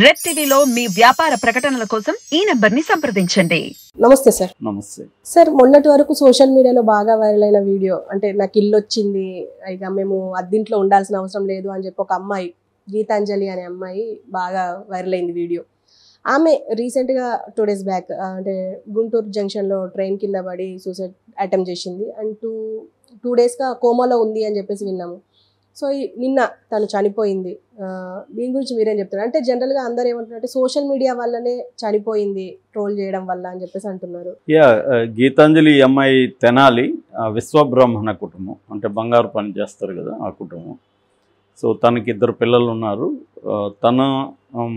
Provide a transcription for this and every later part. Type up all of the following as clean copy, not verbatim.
Red టీవీలో మీ వ్యాపార ప్రకటనల కోసం ఈ నంబర్ని సంప్రదించండి. నమస్తే సార్. నమస్తే సార్, మొన్నటి వరకు సోషల్ మీడియాలో బాగా వైరల్ అయిన వీడియో అంటే నాకు ఇల్లు వచ్చింది, ఇక మేము అద్దింట్లో ఉండాల్సిన అవసరం లేదు అని చెప్పి ఒక అమ్మాయి, గీతాంజలి అనే అమ్మాయి బాగా వైరల్ అయింది వీడియో. ఆమె రీసెంట్గా 2 days బ్యాక్ అంటే గుంటూరు జంక్షన్లో ట్రైన్ కింద పడి సూసైడ్ అటెంప్ట్ చేసింది అండ్ టూ డేస్గా కోమాలో ఉంది అని చెప్పేసి విన్నాము. సో నిన్న తను చనిపోయింది. దీని గురించి మీరేం చెప్తున్నారు? అంటే జనరల్గా అందరు ఏమంటున్నారంటే సోషల్ మీడియా వల్లనే చనిపోయింది, ట్రోల్ చేయడం వల్ల అని చెప్పేసి అంటున్నారు. గీతాంజలి అమ్మాయి తెనాలి విశ్వబ్రహ్మణ కుటుంబం, అంటే బంగారు పని చేస్తారు కదా ఆ కుటుంబం. సో తనకి 2 పిల్లలు ఉన్నారు. తను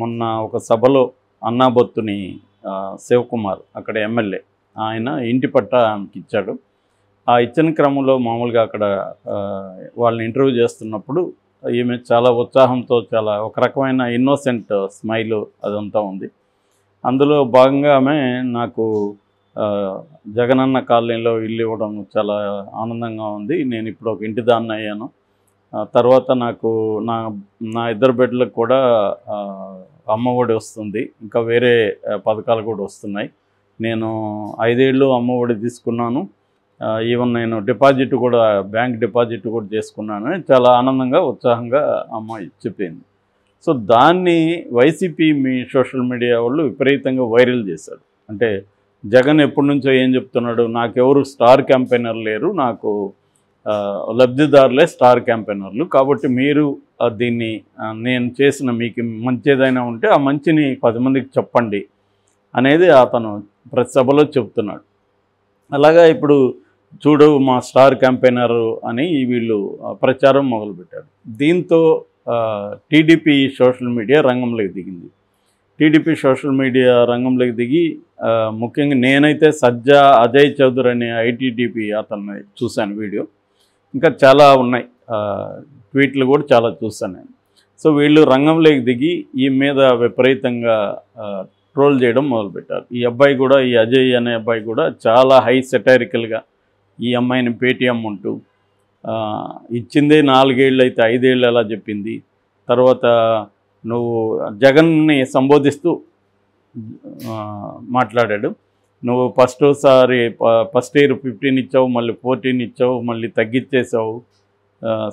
మొన్న ఒక సభలో అన్నాబొత్తుని శివకుమార్ అక్కడ ఎమ్మెల్యే ఆయన ఇంటి పట్ట ఆమెకి ఇచ్చాడు. ఆ ఇచ్చిన క్రమంలో మామూలుగా అక్కడ వాళ్ళని ఇంటర్వ్యూ చేస్తున్నప్పుడు ఈమె చాలా ఉత్సాహంతో చాలా ఒక రకమైన ఇన్నోసెంట్ స్మైల్ అదంతా ఉంది. అందులో భాగంగా ఆమె నాకు జగనన్న కాలనీలో ఇల్లు ఇవ్వడం చాలా ఆనందంగా ఉంది, నేను ఇప్పుడు ఒక ఇంటి దాన్ని అయ్యాను, తర్వాత నాకు నా 2 బిడ్డలకు కూడా అమ్మఒడి వస్తుంది, ఇంకా వేరే పథకాలు కూడా వస్తున్నాయి, నేను 5 ఏళ్ళు అమ్మఒడి తీసుకున్నాను, ఈవెన్ నేను డిపాజిట్ కూడా బ్యాంక్ డిపాజిట్ కూడా చేసుకున్నాను, చాలా ఆనందంగా ఉత్సాహంగా అమ్మాయి చెప్పింది. సో దాన్ని వైసీపీ మీ సోషల్ మీడియా వాళ్ళు విపరీతంగా వైరల్ చేశారు. అంటే జగన్ ఎప్పటి నుంచో ఏం చెప్తున్నాడు, నాకెవరు స్టార్ క్యాంపెయినర్ లేరు, నాకు లబ్ధిదారులే స్టార్ క్యాంపెయినర్లు, కాబట్టి మీరు దీన్ని నేను చేసిన మీకు మంచి ఏదైనా ఉంటే ఆ మంచిని 10 మందికి చెప్పండి అనేది అతను ప్రతి సభలో చెప్తున్నాడు. అలాగా ఇప్పుడు చూడు మా స్టార్ క్యాంపెయినర్ అని వీళ్ళు ప్రచారం మొదలుపెట్టారు. దీంతో టీడీపీ సోషల్ మీడియా రంగంలోకి దిగింది. టీడీపీ సోషల్ మీడియా రంగంలోకి దిగి ముఖ్యంగా నేనైతే సజ్జా అజయ్ చౌదరి అనే ఐటీడీపీ అతన్ని చూశాను వీడియో, ఇంకా చాలా ఉన్నాయి ట్వీట్లు కూడా చాలా చూశాను నేను. సో వీళ్ళు రంగంలోకి దిగి ఈ మీద విపరీతంగా ట్రోల్ చేయడం మొదలుపెట్టారు. ఈ అబ్బాయి కూడా, ఈ అజయ్ అనే అబ్బాయి కూడా చాలా హై సెటైరికల్గా ఈ అమ్మాయిని పేటీఎం ఉంటూ ఇచ్చిందే 4 ఏళ్ళు అయితే 5 ఏళ్ళు ఎలా చెప్పింది, తర్వాత నువ్వు జగన్ని సంబోధిస్తూ మాట్లాడాడు, నువ్వు ఫస్ట్ ఇయర్ 15 ఇచ్చావు, మళ్ళీ 14 ఇచ్చావు, మళ్ళీ తగ్గించేసావు,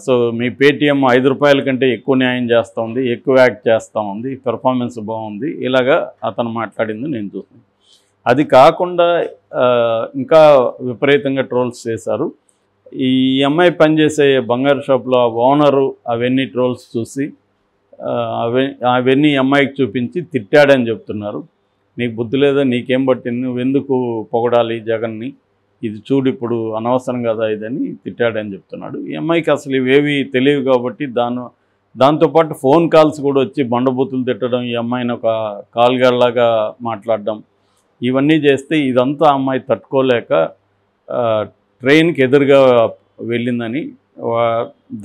సో మీ పేటీఎం 5 రూపాయల కంటే ఎక్కువ న్యాయం చేస్తూ ఉంది, ఎక్కువ యాక్ట్ చేస్తూ ఉంది, పెర్ఫార్మెన్స్ బాగుంది, ఇలాగా అతను మాట్లాడింది నేను చూసాను. అది కాకుండా ఇంకా విపరీతంగా ట్రోల్స్ చేశారు. ఈ అమ్మాయి పనిచేసే బంగారు షాప్లో ఓనరు అవన్నీ ట్రోల్స్ చూసి అవన్నీ అమ్మాయికి చూపించి తిట్టాడని చెప్తున్నారు. నీకు బుద్ధి లేదా, నీకేం పట్టింది, నువ్వెందుకు పొగడాలి జగన్ని, ఇది చూడు ఇప్పుడు అనవసరం కదా ఇదని తిట్టాడని చెప్తున్నాడు. ఈ అమ్మాయికి అసలు ఇవేవి తెలియవు కాబట్టి దాంతోపాటు ఫోన్ కాల్స్ కూడా వచ్చి బండబూతులు తిట్టడం, ఈ అమ్మాయిని ఒక కాల్గాళ్ళలాగా మాట్లాడడం, ఇవన్నీ చేస్తే ఇదంతా అమ్మాయి తట్టుకోలేక ట్రైన్కి ఎదురుగా వెళ్ళిందని,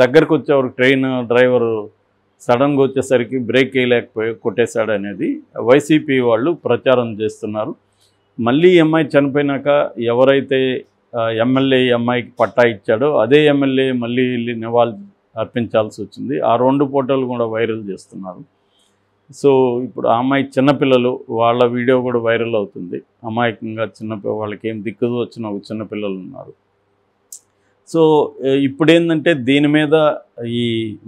దగ్గరకు వచ్చేవారు ట్రైన్ డ్రైవరు సడన్గా వచ్చేసరికి బ్రేక్ వేయలేకపోయి కొట్టేశాడు అనేది వైసీపీ వాళ్ళు ప్రచారం చేస్తున్నారు. మళ్ళీ ఈ అమ్మాయి చనిపోయినాక ఎవరైతే ఎమ్మెల్యే ఈ అమ్మాయికి పట్టా ఇచ్చాడో అదే ఎమ్మెల్యే మళ్ళీ వెళ్ళి నివాళి అర్పించాల్సి వచ్చింది. ఆ 2 ఫోటోలు కూడా వైరల్ చేస్తున్నారు. సో ఇప్పుడు ఆ అమ్మాయి చిన్నపిల్లలు, వాళ్ళ వీడియో కూడా వైరల్ అవుతుంది. అమాయకంగా వాళ్ళకి ఏం దిక్కుదు వచ్చిన చిన్నపిల్లలు ఉన్నారు. సో ఇప్పుడేంటంటే దీని మీద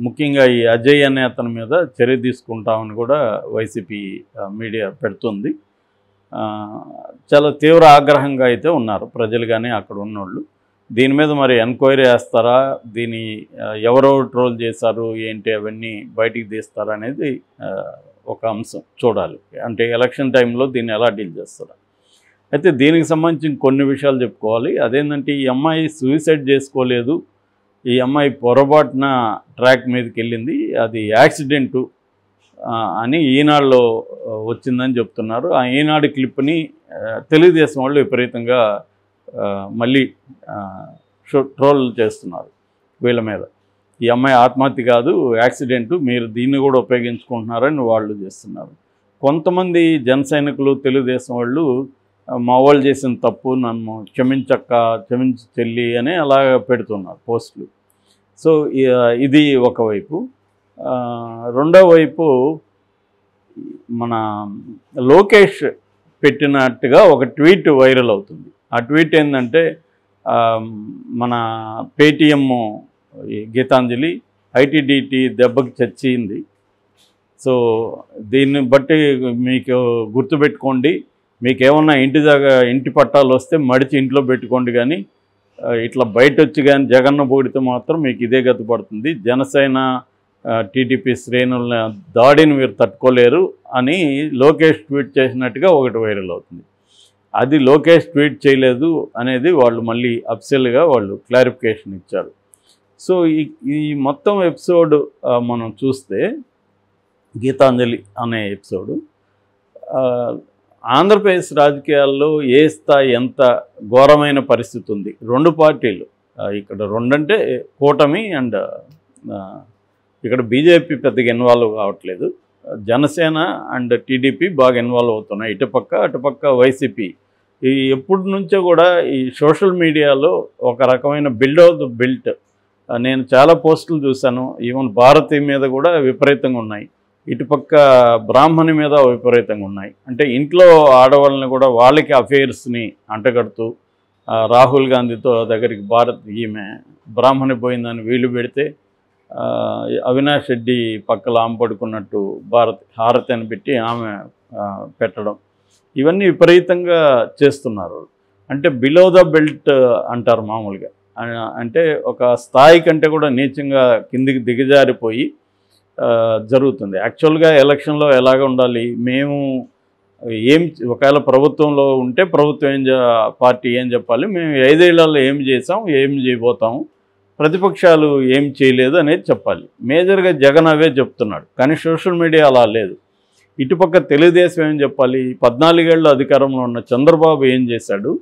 ముఖ్యంగా ఈ అజయ్ అనే అతని మీద చర్య తీసుకుంటామని కూడా వైసీపీ మీడియా పెడుతుంది. చాలా తీవ్ర ఆగ్రహంగా అయితే ఉన్నారు ప్రజలు కానీ అక్కడ ఉన్నోళ్ళు. దీని మీద మరి ఎంక్వైరీ చేస్తారా, దీన్ని ఎవరో ట్రోల్ చేశారు ఏంటి అవన్నీ బయటికి తీస్తారా అనేది ఒక అంశం చూడాలి. అంటే ఎలక్షన్ టైంలో దీన్ని ఎలా డీల్ చేస్తారా. అయితే దీనికి సంబంధించి కొన్ని విషయాలు చెప్పుకోవాలి. అదేంటంటే ఈ అమ్మాయి సూసైడ్ చేసుకోలేదు, ఈ అమ్మాయి పొరపాటున ట్రాక్ మీదకి వెళ్ళింది, అది యాక్సిడెంటు అని ఈనాడులో వచ్చిందని చెప్తున్నారు. ఆ ఈనాడు క్లిప్ని తెలుగుదేశం వాళ్ళు విపరీతంగా మళ్ళీ ట్రోల్ చేస్తున్నారు వీళ్ళ మీద. ఈ అమ్మాయి ఆత్మహత్య కాదు, యాక్సిడెంటు, మీరు దీన్ని కూడా ఉపయోగించుకుంటున్నారని వాళ్ళు చేస్తున్నారు. కొంతమంది జన సైనికులు తెలుగుదేశం వాళ్ళు మా వాళ్ళు చేసిన తప్పు, నన్ను క్షమించి చెల్లి అని అలా పెడుతున్నారు పోస్టులు. సో ఇది ఒకవైపు. రెండో వైపు మన లోకేష్ పెట్టినట్టుగా ఒక ట్వీట్ వైరల్ అవుతుంది. ఆ ట్వీట్ ఏంటంటే మన పేటీఎం గీతాంజలి ఐటీడీటీ దెబ్బకి చచ్చింది. సో దీన్ని బట్టి మీకు గుర్తుపెట్టుకోండి, మీకేమన్నా ఇంటి పట్టాలు వస్తే మడిచి ఇంట్లో పెట్టుకోండి, కానీ ఇట్లా బయట వచ్చి కానీ జగన్ను పొగిడితే మాత్రం మీకు ఇదే గతి పడుతుంది. జనసేన టీడీపీ శ్రేణుల దాడిని మీరు తట్టుకోలేరు అని లోకేష్ ట్వీట్ చేసినట్టుగా ఒకటి వైరల్ అవుతుంది. అది లోకేష్ ట్వీట్ చేయలేదు అనేది వాళ్ళు మళ్ళీ అఫీషియల్గా వాళ్ళు క్లారిఫికేషన్ ఇచ్చారు. సో ఈ మొత్తం ఎపిసోడ్ మనం చూస్తే గీతాంజలి అనే ఎపిసోడు ఆంధ్రప్రదేశ్ రాజకీయాల్లో ఏ స్థాయి ఎంత ఘోరమైన పరిస్థితి ఉంది. రెండు పార్టీలు ఇక్కడ రెండంటే కూటమి అండ్ ఇక్కడ బీజేపీ పెద్దగా ఇన్వాల్వ్ కావట్లేదు. జనసేన అండ్ టీడీపీ బాగా ఇన్వాల్వ్ అవుతున్నాయి, ఇటుపక్క అటుపక్క వైసీపీ. ఈ ఎప్పటి నుంచో కూడా ఈ సోషల్ మీడియాలో ఒక రకమైన బిల్డ్ ఆఫ్ ద బిల్ట్ నేను చాలా పోస్టులు చూశాను. ఈవెన్ భారతి మీద కూడా విపరీతంగా ఉన్నాయి, ఇటుపక్క బ్రాహ్మణి మీద విపరీతంగా ఉన్నాయి. అంటే ఇంట్లో ఆడవాళ్ళని కూడా వాళ్ళకి అఫైర్స్ని అంటగడుతూ రాహుల్ గాంధీతో దగ్గరికి భారత్ ఈమె బ్రాహ్మణి పోయిందని వీళ్ళు పెడితే అవినాష్ రెడ్డి పక్కల ఆమె పడుకున్నట్టు భారత్ హారతి అని పెట్టి ఆమె పెట్టడం, ఇవన్నీ విపరీతంగా చేస్తున్నారు. అంటే బిలో ద బెల్ట్ అంటారు మామూలుగా. అంటే ఒక స్థాయి కంటే కూడా నీచంగా కిందికి దిగజారిపోయి జరుగుతుంది. యాక్చువల్గా ఎలక్షన్లో ఎలాగ ఉండాలి, మేము ఒకవేళ ప్రభుత్వంలో ఉంటే ప్రభుత్వం పార్టీ ఏం చెప్పాలి, మేము 5 ఏళ్లలో ఏం చేసాం, ఏం చేయబోతాము, ప్రతిపక్షాలు ఏం చేయలేదు అనేది చెప్పాలి. మేజర్గా జగన్ అవే చెప్తున్నాడు, కానీ సోషల్ మీడియా అలా లేదు. ఇటుపక్క తెలుగుదేశం ఏం చెప్పాలి, 14 ఏళ్ళు అధికారంలో ఉన్న చంద్రబాబు ఏం చేశాడు,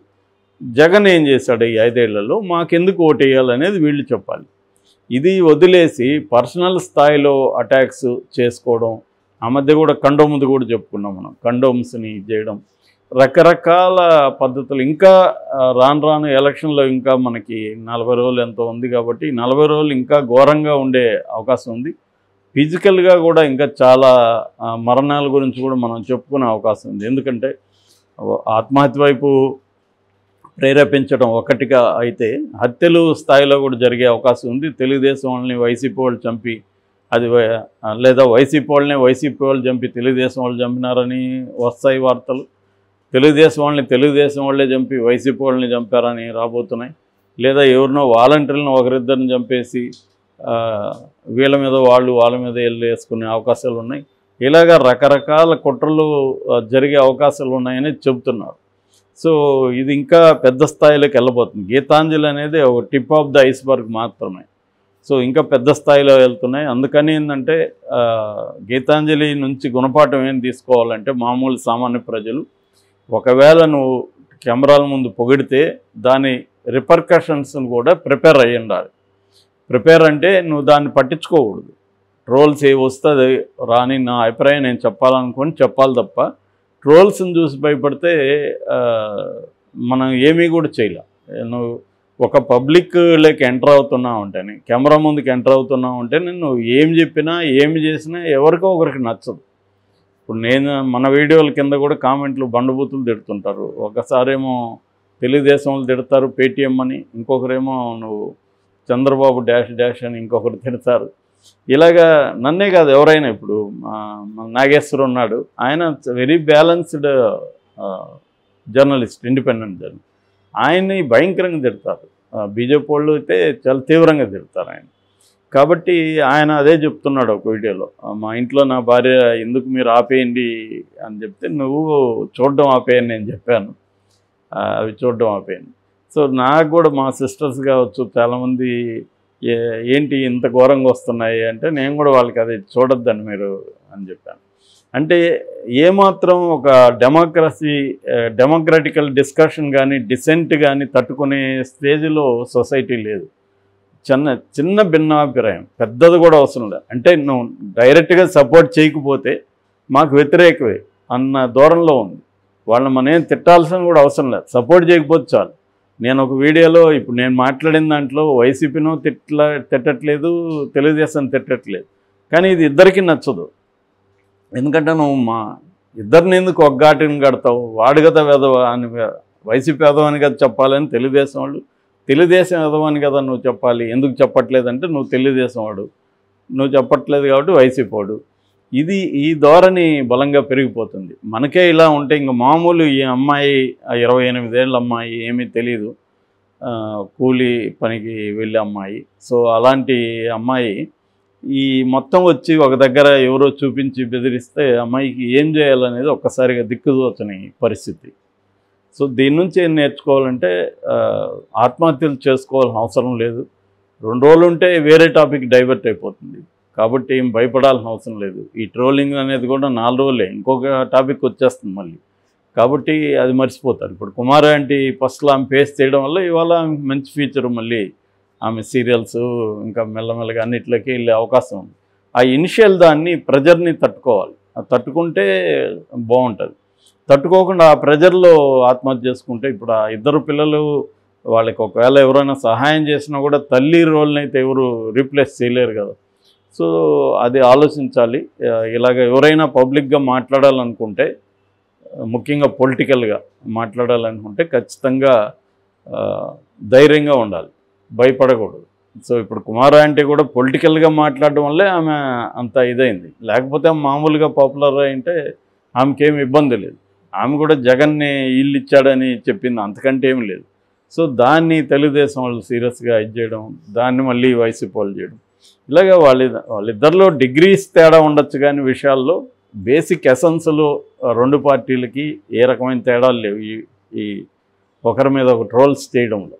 జగన్ ఏం చేశాడు ఈ 5 ఏళ్లలో, మాకెందుకు ఓటేయాలనేది వీళ్ళు చెప్పాలి. ఇది వదిలేసి పర్సనల్ స్థాయిలో అటాక్స్ చేసుకోవడం, ఆ మధ్య కూడా కండోమ్ది కూడా చెప్పుకున్నాం మనం, కండోమ్స్ని చేయడం, రకరకాల పద్ధతులు. ఇంకా రాను ఎలక్షన్లో ఇంకా మనకి 40 రోజులు ఎంతో ఉంది కాబట్టి 40 రోజులు ఇంకా ఘోరంగా ఉండే అవకాశం ఉంది. ఫిజికల్గా కూడా ఇంకా చాలా మరణాల గురించి కూడా మనం చెప్పుకునే అవకాశం ఉంది. ఎందుకంటే ఆత్మహత్య వైపు ప్రేరేపించడం ఒకటిగా అయితే హత్యలు స్థాయిలో కూడా జరిగే అవకాశం ఉంది. తెలుగుదేశం వాళ్ళని వైసీపీ వాళ్ళు చంపి అది, లేదా వైసీపీ వాళ్ళని వైసీపీ వాళ్ళు చంపి తెలుగుదేశం వాళ్ళు చంపినారని వస్తాయి వార్తలు. తెలుగుదేశం వాళ్ళని తెలుగుదేశం వాళ్ళే చంపి వైసీపీ వాళ్ళని చంపారని రాబోతున్నాయి. లేదా ఎవరినో వాలంటీర్లను ఒకరిద్దరిని చంపేసి వీళ్ళ మీద వాళ్ళ మీద వేసుకునే అవకాశాలు ఉన్నాయి. ఇలాగా రకరకాల కుట్రలు జరిగే అవకాశాలు ఉన్నాయని చెబుతున్నారు. సో ఇది ఇంకా పెద్ద స్థాయిలోకి వెళ్ళబోతుంది. గీతాంజలి అనేది ఒక టిప్ ఆఫ్ ద ఐస్బర్గ్ మాత్రమే. సో ఇంకా పెద్ద స్థాయిలో వెళ్తున్నాయి. అందుకని ఏంటంటే గీతాంజలి నుంచి గుణపాఠం ఏం తీసుకోవాలంటే, మామూలు సామాన్య ప్రజలు ఒకవేళ నువ్వు కెమెరాల ముందు పొగిడితే దాని రిపర్కషన్స్ని కూడా ప్రిపేర్ అయ్యి ఉండాలి. ప్రిపేర్ అంటే నువ్వు దాన్ని పట్టించుకోకూడదు. ట్రోల్స్ ఏ వస్తుంది రాని నా అభిప్రాయం నేను చెప్పాలనుకొని చెప్పాలి తప్ప ట్రోల్స్ని చూసి భయపడితే మనం ఏమీ కూడా చేయలేం. నువ్వు ఒక పబ్లిక్లోకి ఎంటర్ అవుతున్నావు ఉంటేనే, కెమెరా ముందుకు ఎంటర్ అవుతున్నావు ఉంటేనే నువ్వు ఏం చెప్పినా ఏమి చేసినా ఎవరికో ఒకరికి నచ్చదు. ఇప్పుడు మన వీడియోల కింద కూడా కామెంట్లు బండబూతులు తిడుతుంటారు. ఒకసారేమో తెలుగుదేశం వాళ్ళు తిడతారు పేటీఎం అని, ఇంకొకరేమో నువ్వు చంద్రబాబు డాష్ అని ఇంకొకరు తిడతారు. ఇలాగా నన్నే కాదు ఎవరైనా, ఇప్పుడు నాగేశ్వర్ ఉన్నాడు, ఆయన very balanced journalist, independent journalist, ఆయన్ని భయంకరంగా తిడతారు. బీజేపీ వాళ్ళు అయితే చాలా తీవ్రంగా తిడతారు ఆయన. కాబట్టి ఆయన అదే చెప్తున్నాడు ఒక వీడియోలో, మా ఇంట్లో నా భార్య ఎందుకు మీరు ఆపేయండి అని చెప్తే, నువ్వు చూడడం ఆపేయని నేను చెప్పాను, అవి చూడడం ఆపేయండి. సో నాకు కూడా మా సిస్టర్స్ కావచ్చు చాలామంది ఏంటి ఇంత ఘోరంగా వస్తున్నాయి అంటే, నేను కూడా వాళ్ళకి అది చూడొద్దని మీరు అని చెప్పాను. అంటే ఏమాత్రం ఒక డెమోక్రటికల్ డిస్కషన్ కానీ డిసెంట్ కానీ తట్టుకునే స్టేజ్లో సొసైటీ లేదు. చిన్న భిన్నాభిప్రాయం, పెద్దది కూడా అవసరం లేదు. అంటే నువ్వు డైరెక్ట్గా సపోర్ట్ చేయకపోతే మాకు వ్యతిరేకమే అన్న దూరంలో ఉంది. వాళ్ళని మనం ఏం తిట్టాల్సిన కూడా అవసరం లేదు, సపోర్ట్ చేయకపోతే చాలు. నేను ఒక వీడియోలో ఇప్పుడు నేను మాట్లాడిన దాంట్లో వైసీపీనో తిట్టట్లేదు, తెలుగుదేశం తిట్టట్లేదు, కానీ ఇది ఇద్దరికీ నచ్చదు. ఎందుకంటే నువ్వు మా ఇద్దరిని ఎందుకు ఒగ్గాటిని కడతావు, వాడు కదా వెధవ అని వైసీపీ వెధవ అని కదా చెప్పాలని తెలుగుదేశం వాళ్ళు, తెలుగుదేశం వెధవ అని కదా నువ్వు చెప్పాలి, ఎందుకు చెప్పట్లేదంటే నువ్వు తెలుగుదేశం వాడు, నువ్వు చెప్పట్లేదు కాబట్టి వైసీపీ వాడు. ఈ ధోరణి బలంగా పెరిగిపోతుంది. మనకే ఇలా ఉంటే ఇంక మామూలు ఈ అమ్మాయి 28 ఏళ్ళ అమ్మాయి, ఏమీ తెలీదు, కూలీ పనికి వెళ్ళే అమ్మాయి. సో అలాంటి అమ్మాయి ఈ మొత్తం వచ్చి ఒక దగ్గర ఎవరో చూపించి బెదిరిస్తే అమ్మాయికి ఏం చేయాలనేది ఒక్కసారిగా దిక్కుదోచని పరిస్థితి. సో దీని నుంచి ఏం నేర్చుకోవాలంటే ఆత్మహత్యలు చేసుకోవాల్సిన అవసరం లేదు. 2 రోజులు ఉంటే వేరే టాపిక్ డైవర్ట్ అయిపోతుంది. కాబట్టి ఏం భయపడాల్సిన అవసరం లేదు. ఈ ట్రోలింగ్ అనేది కూడా 4 రోజులే, ఇంకొక టాపిక్ వచ్చేస్తుంది మళ్ళీ. కాబట్టి అది మర్చిపోతారు. ఇప్పుడు కుమారి ఆంటీ ఫస్ట్లో ఆమె ఫేస్ చేయడం వల్ల ఇవాళ మంచి ఫ్యూచర్, మళ్ళీ ఆమె సీరియల్స్ ఇంకా మెల్లమెల్లగా అన్నిట్లోకి వెళ్ళే అవకాశం ఉంది. ఆ ఇనిషియల్ దాన్ని ప్రెజర్ని తట్టుకోవాలి. తట్టుకుంటే బాగుంటుంది. తట్టుకోకుండా ఆ ప్రెజర్లో ఆత్మహత్య చేసుకుంటే, ఇప్పుడు ఆ 2 పిల్లలు వాళ్ళకి ఒకవేళ ఎవరైనా సహాయం చేసినా కూడా తల్లి రోల్ని అయితే ఎవరు రీప్లేస్ చేయలేరు కదా. సో అది ఆలోచించాలి. ఇలాగ ఎవరైనా పబ్లిక్గా మాట్లాడాలనుకుంటే, ముఖ్యంగా పొలిటికల్గా మాట్లాడాలనుకుంటే ఖచ్చితంగా ధైర్యంగా ఉండాలి, భయపడకూడదు. సో ఇప్పుడు కుమారి ఆంటీ కూడా పొలిటికల్గా మాట్లాడడం వల్లే ఆమె అంత ఇదైంది. లేకపోతే మామూలుగా పాపులర్ అయింటే ఆమెకేమి ఇబ్బంది లేదు. ఆమె కూడా జగన్ని ఇల్లు ఇచ్చాడని చెప్పింది, అంతకంటే ఏమి లేదు. సో దాన్ని తెలుగుదేశం వాళ్ళు సీరియస్గా ఇది చేయడం, దాన్ని మళ్ళీ వైసీపీ వాళ్ళు చేయడం, ఇలాగ వాళ్ళిద్దరిలో డిగ్రీస్ తేడా ఉండొచ్చు, కానీ విషయాల్లో బేసిక్ ఎసెన్స్లో 2 పార్టీలకి ఏ రకమైన తేడాలు లేవు ఈ ఒకరి మీద ఒక ట్రోల్స్ చేయడంలో.